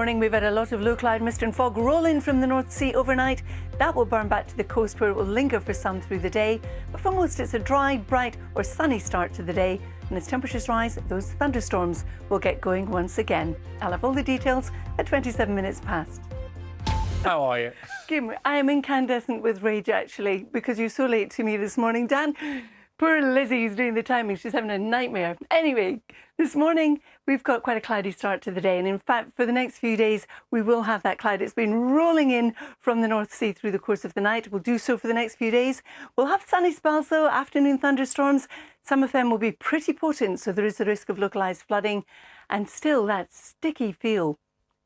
morning. We've had a lot of low cloud, mist and fog roll in from the North Sea overnight. That will burn back to the coast where it will linger for some through the day. But for most, it's a dry, bright or sunny start to the day. And as temperatures rise, those thunderstorms will get going once again. I'll have all the details at 27 minutes past. How are you? Kim, I am incandescent with rage, actually, because you're so late to me this morning. Dan, poor Lizzie's doing the timing. She's having a nightmare. Anyway, this morning, we've got quite a cloudy start to the day. And in fact, for the next few days, we will have that cloud. It's been rolling in from the North Sea through the course of the night. We'll do so for the next few days. We'll have sunny spells, though, afternoon thunderstorms. Some of them will be pretty potent, so there is a risk of localised flooding and still that sticky feel.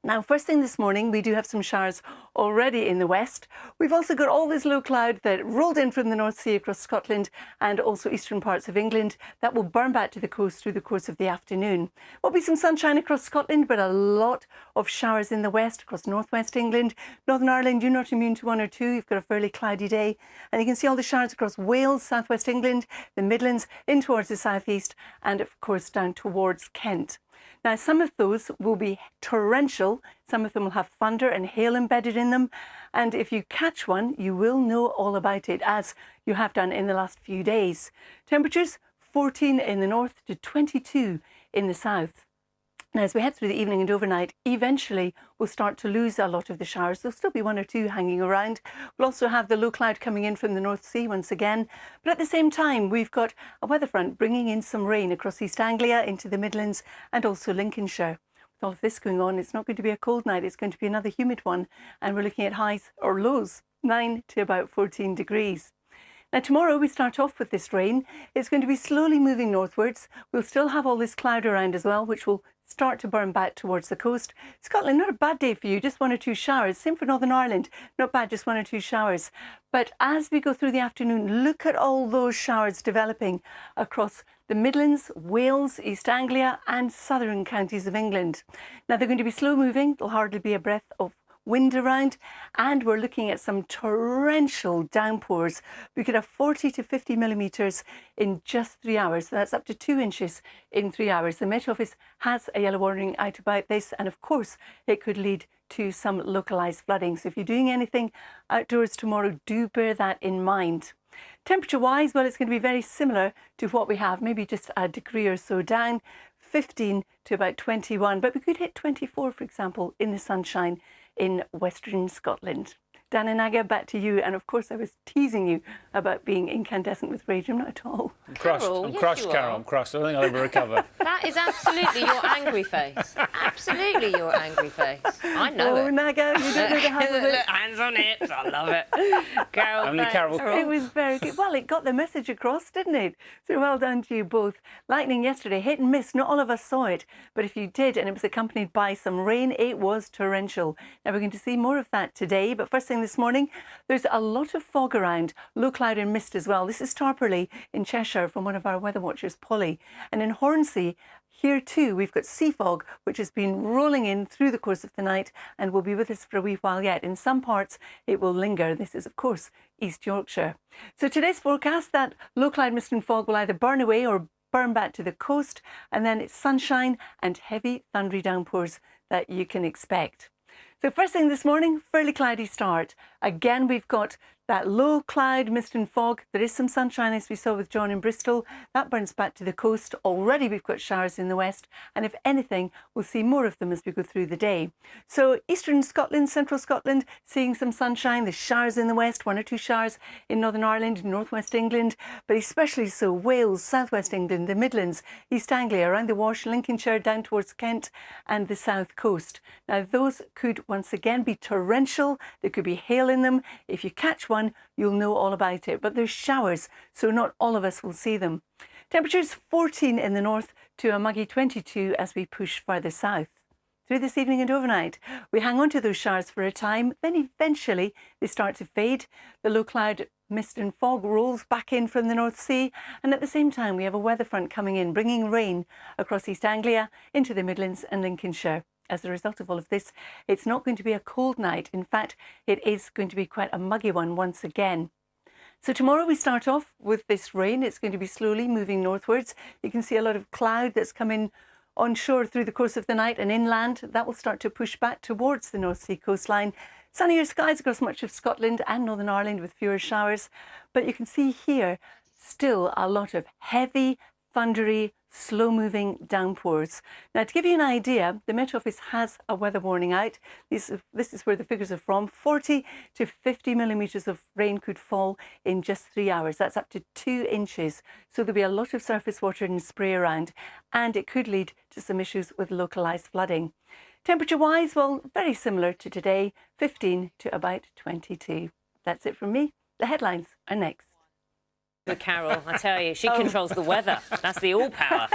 Now, first thing this morning, we do have some showers already in the west. We've also got all this low cloud that rolled in from the North Sea across Scotland and also eastern parts of England. That will burn back to the coast through the course of the afternoon. There'll be some sunshine across Scotland, but a lot of showers in the west, across northwest England. Northern Ireland, you're not immune to one or two. You've got a fairly cloudy day. And you can see all the showers across Wales, southwest England, the Midlands, in towards the southeast, and of course down towards Kent. Now, some of those will be torrential. Some of them will have thunder and hail embedded in them. And if you catch one, you will know all about it, as you have done in the last few days. Temperatures 14 in the north to 22 in the south. Now, as we head through the evening and overnight, eventually we'll start to lose a lot of the showers. There'll still be one or two hanging around. We'll also have the low cloud coming in from the North Sea once again. But at the same time, we've got a weather front bringing in some rain across East Anglia into the Midlands and also Lincolnshire. With all of this going on, it's not going to be a cold night. It's going to be another humid one. And we're looking at highs or lows, 9 to about 14 degrees. Now, tomorrow we start off with this rain. It's going to be slowly moving northwards. We'll still have all this cloud around as well, which will start to burn back towards the coast. Scotland, not a bad day for you, just one or two showers. Same for Northern Ireland, not bad, just one or two showers. But as we go through the afternoon, look at all those showers developing across the Midlands, Wales, East Anglia and southern counties of England. Now, they're going to be slow moving. There'll hardly be a breath of wind around, and we're looking at some torrential downpours. We could have 40 to 50 millimetres in just 3 hours. So that's up to 2 inches in 3 hours. The Met Office has a yellow warning out about this, and of course it could lead to some localised flooding. So if you're doing anything outdoors tomorrow, do bear that in mind. Temperature wise, well, it's going to be very similar to what we have, maybe just a degree or so down, 15 to about 21, but we could hit 24, for example, in the sunshine in Western Scotland. Dan and Aga, back to you. And of course, I was teasing you about being incandescent with rage. I'm not at all. I'm crushed. Carol, I'm yes, crushed, you Carol. are. I'm crushed. I don't think I'll ever recover. That is absolutely your angry face. Absolutely your angry face. I know Oh, it. Naga, you don't know the half of it. Look, hands on hips. I love it. Carol, Only thanks. Carol. It was very good. Well, it got the message across, didn't it? So well done to you both. Lightning yesterday, hit and miss. Not all of us saw it, but if you did, and it was accompanied by some rain, it was torrential. Now, we're going to see more of that today, but first thing this morning, there's a lot of fog around, low cloud and mist as well. This is Tarporley in Cheshire from one of our weather watchers, Polly. And in Hornsey, here too, we've got sea fog, which has been rolling in through the course of the night and will be with us for a wee while yet. In some parts, it will linger. This is, of course, East Yorkshire. So today's forecast, that low cloud, mist and fog will either burn away or burn back to the coast, and then it's sunshine and heavy thundery downpours that you can expect. So first thing this morning, fairly cloudy start. Again, we've got that low cloud, mist and fog. There is some sunshine, as we saw with John in Bristol. That burns back to the coast. Already we've got showers in the west. And if anything, we'll see more of them as we go through the day. So eastern Scotland, central Scotland, seeing some sunshine. The showers in the west, one or two showers in Northern Ireland, northwest England. But especially so Wales, southwest England, the Midlands, East Anglia, around the Wash, Lincolnshire, down towards Kent and the south coast. Now, those could once again be torrential. There could be hail in them. If you catch one, you'll know all about it. But there's showers, so not all of us will see them. Temperatures 14 in the north to a muggy 22 as we push further south. Through this evening and overnight, we hang on to those showers for a time, then eventually they start to fade. The low cloud, mist and fog rolls back in from the North Sea, and at the same time we have a weather front coming in, bringing rain across East Anglia into the Midlands and Lincolnshire. As a result of all of this, it's not going to be a cold night. In fact, it is going to be quite a muggy one once again. So tomorrow we start off with this rain. It's going to be slowly moving northwards. You can see a lot of cloud that's come in onshore through the course of the night and inland. That will start to push back towards the North Sea coastline. Sunnier skies across much of Scotland and Northern Ireland with fewer showers. But you can see here still a lot of heavy, thundery, slow-moving downpours. Now, to give you an idea, the Met Office has a weather warning out. This is where the figures are from. 40 to 50 millimetres of rain could fall in just 3 hours. That's up to 2 inches. So there'll be a lot of surface water and spray around, and it could lead to some issues with localised flooding. Temperature-wise, well, very similar to today, 15 to about 22. That's it from me. The headlines are next. With Carol, I tell you, she controls the weather. That's the all power.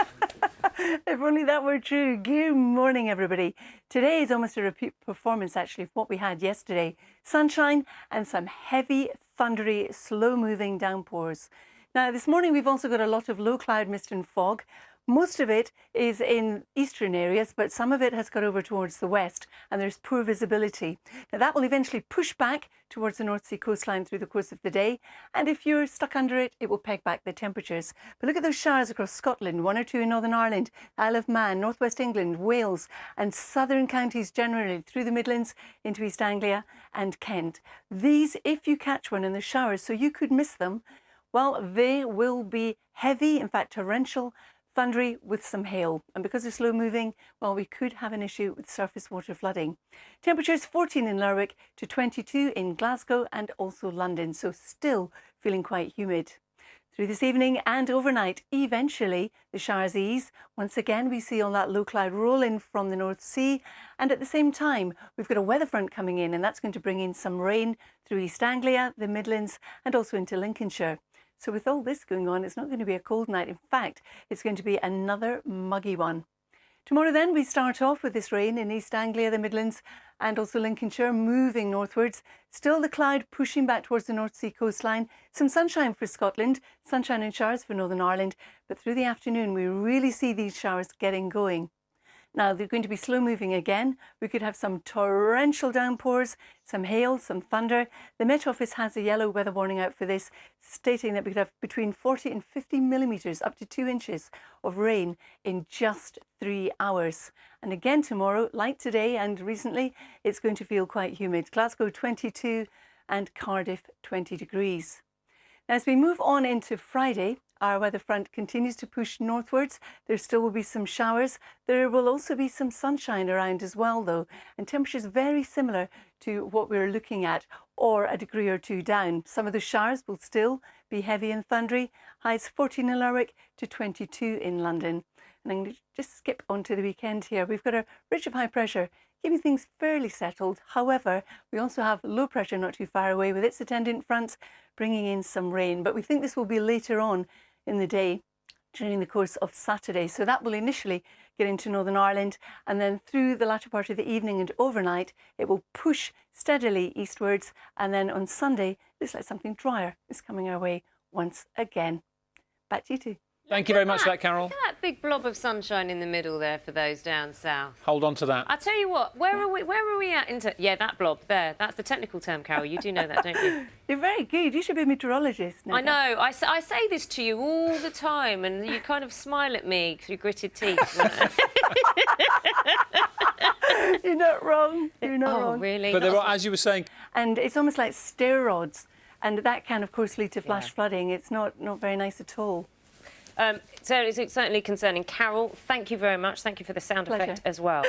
If only that were true. Good morning, everybody. Today is almost a repeat performance, actually, of what we had yesterday. Sunshine and some heavy, thundery, slow-moving downpours. Now, this morning we've also got a lot of low cloud mist and fog. Most of it is in eastern areas, but some of it has got over towards the west, and there's poor visibility. Now, that will eventually push back towards the North Sea coastline through the course of the day, and if you're stuck under it, it will peg back the temperatures. But look at those showers across Scotland, 1 or 2 in Northern Ireland, Isle of Man, North West England, Wales, and southern counties generally, through the Midlands into East Anglia and Kent. These, if you catch one in the showers, so you could miss them, well, they will be heavy, in fact torrential, thundery with some hail, and because they're slow moving, well, we could have an issue with surface water flooding. Temperatures 14 in Lerwick to 22 in Glasgow and also London, so still feeling quite humid. Through this evening and overnight, eventually the showers ease. Once again, we see all that low cloud roll in from the North Sea, and at the same time we've got a weather front coming in, and that's going to bring in some rain through East Anglia, the Midlands, and also into Lincolnshire. So with all this going on, it's not going to be a cold night. In fact, it's going to be another muggy one. Tomorrow then, we start off with this rain in East Anglia, the Midlands, and also Lincolnshire, moving northwards. Still the cloud pushing back towards the North Sea coastline. Some sunshine for Scotland, sunshine and showers for Northern Ireland. But through the afternoon, we really see these showers getting going. Now, they're going to be slow moving again. We could have some torrential downpours, some hail, some thunder. The Met Office has a yellow weather warning out for this, stating that we could have between 40 and 50 millimetres, up to 2 inches of rain in just 3 hours. And again tomorrow, like today and recently, it's going to feel quite humid. Glasgow 22 and Cardiff 20 degrees. Now, as we move on into Friday, our weather front continues to push northwards. There still will be some showers. There will also be some sunshine around as well, though, and temperatures very similar to what we're looking at, or a degree or 2 down. Some of the showers will still be heavy and thundery. Highs 14 in Lerwick to 22 in London. And I'm going to just skip onto the weekend here. We've got a ridge of high pressure keeping things fairly settled. However, we also have low pressure not too far away with its attendant fronts bringing in some rain. But we think this will be later on in the day during the course of Saturday. So that will initially get into Northern Ireland, and then through the latter part of the evening and overnight, it will push steadily eastwards. And then on Sunday, looks like something drier is coming our way once again. Back to you two. Thank you very much for that, Carol. Look at that big blob of sunshine in the middle there for those down south. Hold on to that. I tell you what, where are we at? Yeah, that blob there. That's the technical term, Carol. You do know that, don't you? You're very good. You should be a meteorologist. I know. I say this to you all the time, and you kind of smile at me through gritted teeth. You're not wrong. You're not wrong. Oh, really? But there are, as you were saying... And it's almost like stair rods, and that can, of course, lead to flash flooding. It's not very nice at all. So it's certainly concerning. Carol, thank you very much. Thank you for the sound effect as well.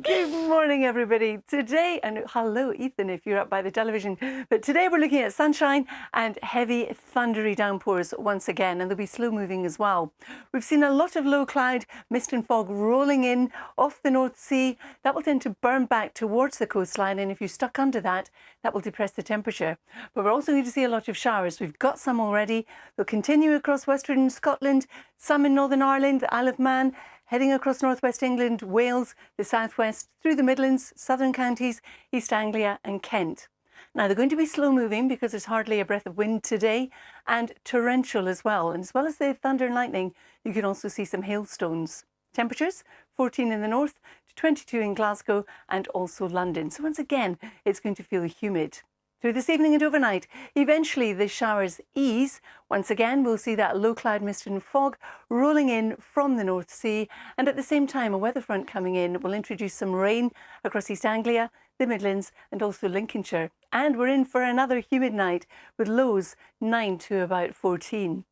Good morning, everybody. Today, and hello, Ethan, if you're up by the television. But today we're looking at sunshine and heavy, thundery downpours once again, and they'll be slow moving as well. We've seen a lot of low cloud, mist and fog rolling in off the North Sea. That will tend to burn back towards the coastline, and if you're stuck under that, that will depress the temperature. But we're also going to see a lot of showers. We've got some already. They'll continue across western Scotland, some in Northern Ireland, Isle of Man, heading across northwest England, Wales, the southwest, through the Midlands, southern counties, East Anglia and Kent. Now, they're going to be slow moving because there's hardly a breath of wind today, and torrential as well. And as well as the thunder and lightning, you can also see some hailstones. Temperatures 14 in the north to 22 in Glasgow and also London. So once again, it's going to feel humid. Through this evening and overnight, eventually the showers ease. Once again, we'll see that low cloud mist and fog rolling in from the North Sea. And at the same time, a weather front coming in will introduce some rain across East Anglia, the Midlands and also Lincolnshire. And we're in for another humid night with lows 9 to about 14.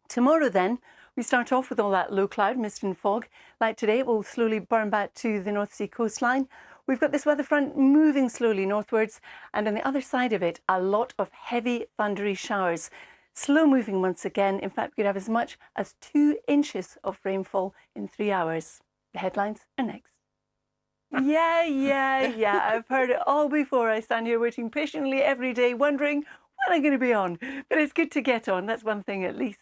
Tomorrow then, we start off with all that low cloud mist and fog. Like today, it will slowly burn back to the North Sea coastline. We've got this weather front moving slowly northwards, and on the other side of it, a lot of heavy thundery showers. Slow moving once again. In fact, we could have as much as 2 inches of rainfall in 3 hours. The headlines are next. Yeah. I've heard it all before. I stand here waiting patiently every day, wondering when I'm going to be on. But it's good to get on. That's one thing at least.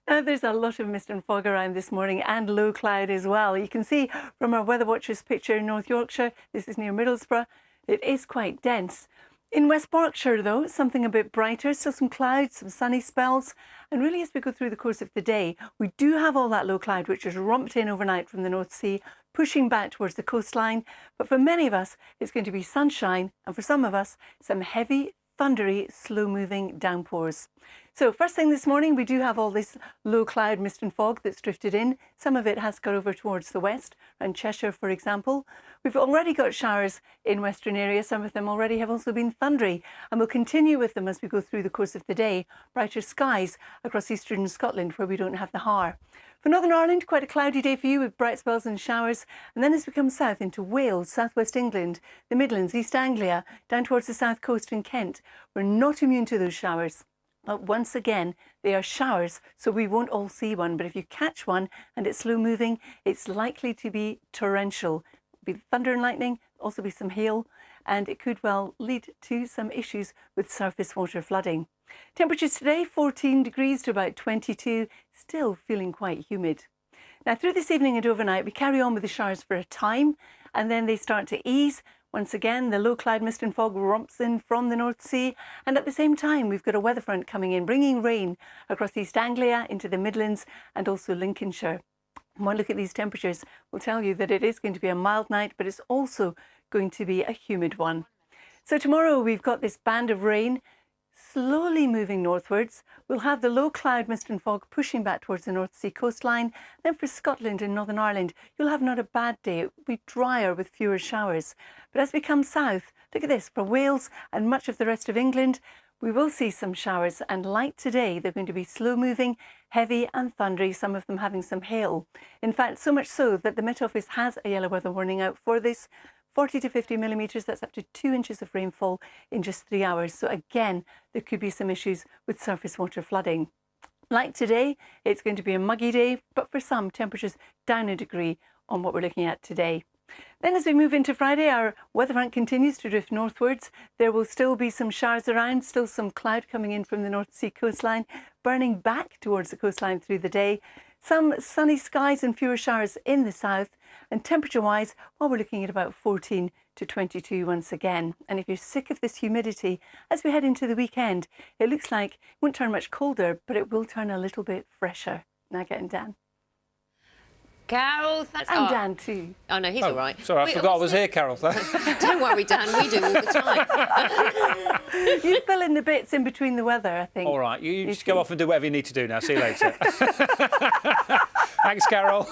Now, there's a lot of mist and fog around this morning and low cloud as well. You can see from our Weather Watchers picture in North Yorkshire, this is near Middlesbrough, it is quite dense. In West Berkshire, though, something a bit brighter, still some clouds, some sunny spells. And really, as we go through the course of the day, we do have all that low cloud, which has romped in overnight from the North Sea, pushing back towards the coastline. But for many of us, it's going to be sunshine. And for some of us, some heavy, thundery, slow-moving downpours. So first thing this morning, we do have all this low cloud mist and fog that's drifted in. Some of it has got over towards the west, around Cheshire, for example. We've already got showers in western areas. Some of them already have also been thundery, and we'll continue with them as we go through the course of the day. Brighter skies across eastern Scotland, where we don't have the Har. For Northern Ireland, quite a cloudy day for you with bright spells and showers. And then as we come south into Wales, southwest England, the Midlands, East Anglia, down towards the south coast and Kent, we're not immune to those showers. But once again, they are showers, so we won't all see one. But if you catch one and it's slow moving, it's likely to be torrential. It'll be thunder and lightning, also be some hail, and it could well lead to some issues with surface water flooding. Temperatures today, 14 degrees to about 22, still feeling quite humid. Now, through this evening and overnight, we carry on with the showers for a time, and then they start to ease. Once again, the low cloud mist and fog romps in from the North Sea, and at the same time, we've got a weather front coming in, bringing rain across East Anglia into the Midlands and also Lincolnshire. One look at these temperatures will tell you that it is going to be a mild night, but it's also going to be a humid one. So tomorrow, we've got this band of rain slowly moving northwards. We'll have the low cloud mist and fog pushing back towards the North Sea coastline. Then for Scotland and Northern Ireland, you'll have not a bad day. It will be drier with fewer showers. But as we come south, look at this, for Wales and much of the rest of England, we will see some showers, and like today, they're going to be slow moving, heavy and thundery, some of them having some hail. In fact, so much so that the Met Office has a yellow weather warning out for this. 40 to 50 millimetres, that's up to 2 inches of rainfall in just 3 hours. So again, there could be some issues with surface water flooding. Like today, it's going to be a muggy day, but for some, temperatures down a degree on what we're looking at today. Then as we move into Friday, our weather front continues to drift northwards. There will still be some showers around, still some cloud coming in from the North Sea coastline, burning back towards the coastline through the day. Some sunny skies and fewer showers in the south. And temperature-wise, well, we're looking at about 14 to 22 once again. And if you're sick of this humidity, as we head into the weekend, it looks like it won't turn much colder, but it will turn a little bit fresher. Now getting Dan. Carol, that's... And Dan too. Oh, no, he's all right. Sorry, I forgot I was here, Carol. Don't worry, Dan, we do all the time. You fill in the bits in between the weather, I think. All right, you just go off and do whatever you need to do now. See you later. Thanks, Carol.